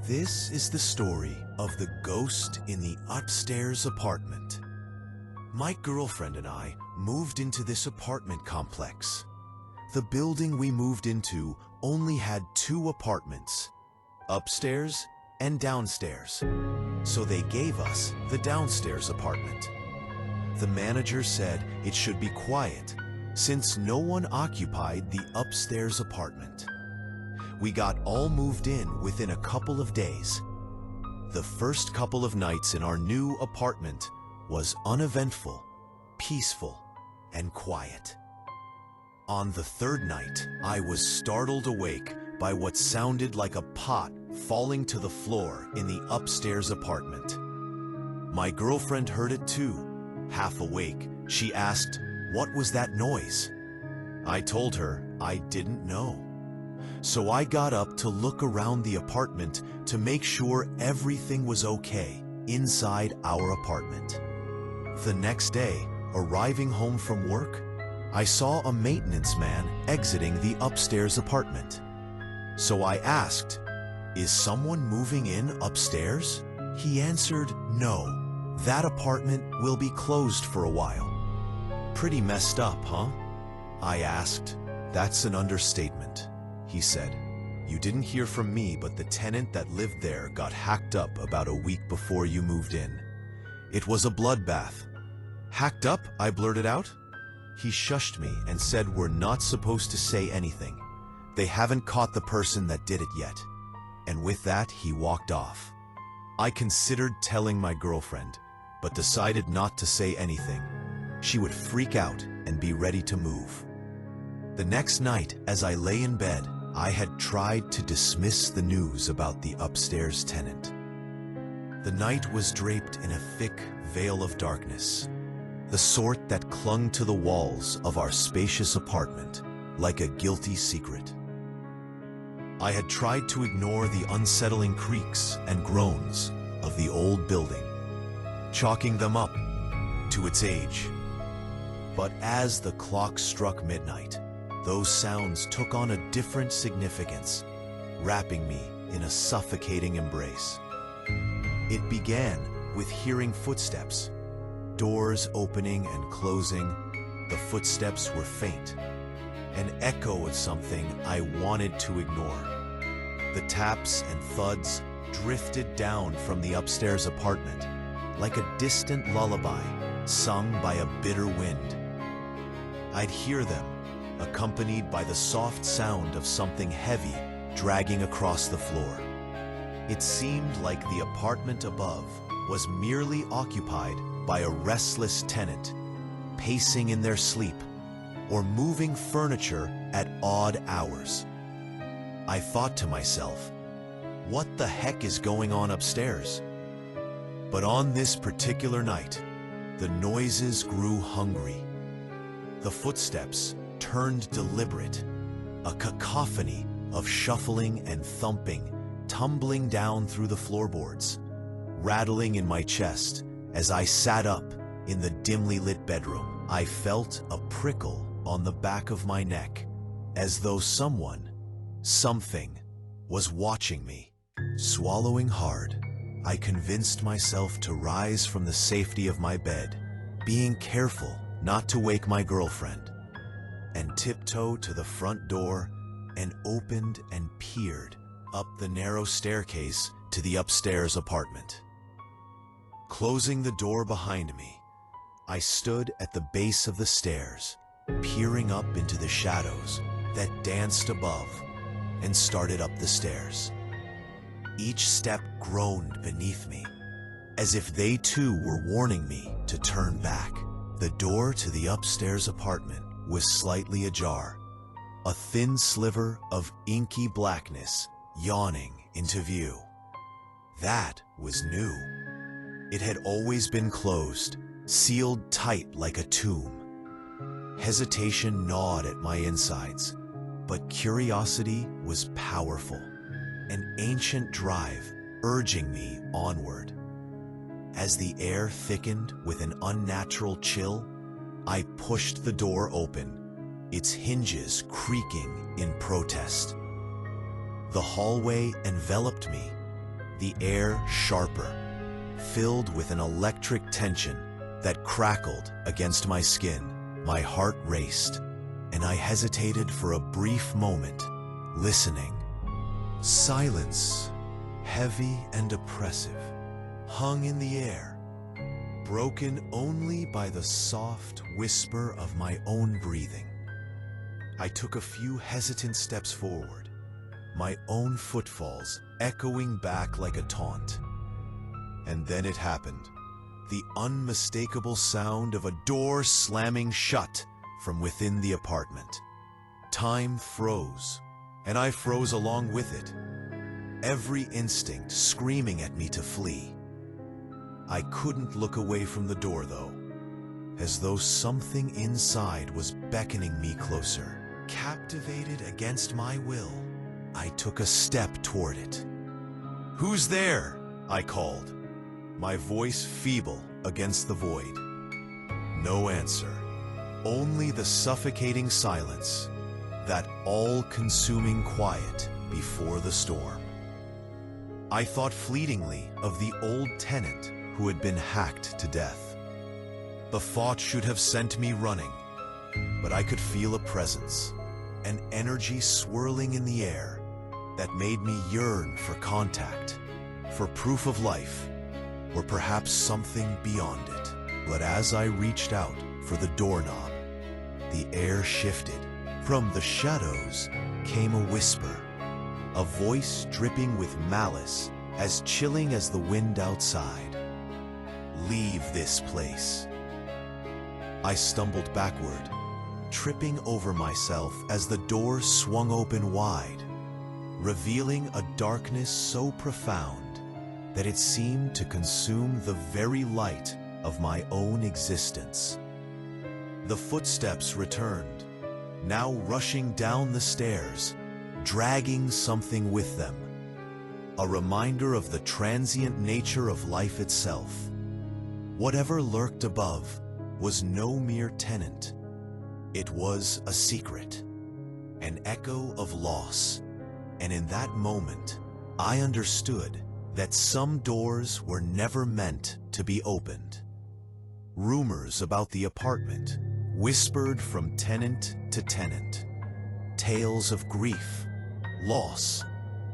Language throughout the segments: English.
This is the story of the ghost in the upstairs apartment. My girlfriend and I moved into this apartment complex. The building we moved into only had 2 apartments, upstairs and downstairs. So they gave us the downstairs apartment. The manager said it should be quiet since no one occupied the upstairs apartment. We got all moved in within a couple of days. The first couple of nights in our new apartment was uneventful, peaceful, and quiet. On the 3rd night, I was startled awake by what sounded like a pot falling to the floor in the upstairs apartment. My girlfriend heard it too. Half awake, she asked, "What was that noise?" I told her I didn't know. So I got up to look around the apartment to make sure everything was okay inside our apartment. The next day, arriving home from work, I saw a maintenance man exiting the upstairs apartment. So I asked, "Is someone moving in upstairs?" He answered, "No, that apartment will be closed for a while." "Pretty messed up, huh?" I asked. "That's an understatement," he said. "You didn't hear from me, but the tenant that lived there got hacked up about a week before you moved in. It was a bloodbath." "Hacked up?" I blurted out. He shushed me and said we're not supposed to say anything. They haven't caught the person that did it yet. And with that, he walked off. I considered telling my girlfriend, but decided not to say anything. She would freak out and be ready to move. The next night, as I lay in bed, I had tried to dismiss the news about the upstairs tenant. The night was draped in a thick veil of darkness, the sort that clung to the walls of our spacious apartment like a guilty secret. I had tried to ignore the unsettling creaks and groans of the old building, chalking them up to its age. But as the clock struck midnight, those sounds took on a different significance, wrapping me in a suffocating embrace. It began with hearing footsteps, doors opening and closing. The footsteps were faint, an echo of something I wanted to ignore. The taps and thuds drifted down from the upstairs apartment like a distant lullaby sung by a bitter wind. I'd hear them, accompanied by the soft sound of something heavy dragging across the floor. It seemed like the apartment above was merely occupied by a restless tenant, pacing in their sleep or moving furniture at odd hours. I thought to myself, what the heck is going on upstairs? But on this particular night, the noises grew hungry. The footsteps turned deliberate, a cacophony of shuffling and thumping, tumbling down through the floorboards, rattling in my chest as I sat up in the dimly lit bedroom. I felt a prickle on the back of my neck, as though something was watching me. Swallowing hard, I convinced myself to rise from the safety of my bed, being careful not to wake my girlfriend, and tiptoed to the front door and opened and peered up the narrow staircase to the upstairs apartment. Closing the door behind me, I stood at the base of the stairs, peering up into the shadows that danced above, and started up the stairs. Each step groaned beneath me, as if they too were warning me to turn back. The door to the upstairs apartment was slightly ajar, a thin sliver of inky blackness yawning into view. That was new. It had always been closed, sealed tight like a tomb. Hesitation gnawed at my insides, but curiosity was powerful, an ancient drive urging me onward. As the air thickened with an unnatural chill, I pushed the door open, its hinges creaking in protest. The hallway enveloped me, the air sharper, filled with an electric tension that crackled against my skin. My heart raced, and I hesitated for a brief moment, listening. Silence, heavy and oppressive, hung in the air, broken only by the soft whisper of my own breathing. I took a few hesitant steps forward, my own footfalls echoing back like a taunt. And then it happened, the unmistakable sound of a door slamming shut from within the apartment. Time froze, and I froze along with it, every instinct screaming at me to flee. I couldn't look away from the door, though, as though something inside was beckoning me closer. Captivated against my will, I took a step toward it. "Who's there?" I called, my voice feeble against the void. No answer, only the suffocating silence, that all-consuming quiet before the storm. I thought fleetingly of the old tenant who had been hacked to death. The thought should have sent me running, but I could feel a presence, an energy swirling in the air that made me yearn for contact, for proof of life, or perhaps something beyond it. But as I reached out for the doorknob, the air shifted. From the shadows came a whisper, a voice dripping with malice, as chilling as the wind outside. "Leave this place." I stumbled backward, tripping over myself as the door swung open wide, revealing a darkness so profound that it seemed to consume the very light of my own existence. The footsteps returned, now rushing down the stairs, dragging something with them, a reminder of the transient nature of life itself. Whatever lurked above was no mere tenant. It was a secret, an echo of loss, and in that moment, I understood that some doors were never meant to be opened. Rumors about the apartment whispered from tenant to tenant, tales of grief, loss,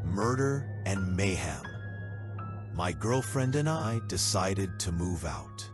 murder, and mayhem. My girlfriend and I decided to move out.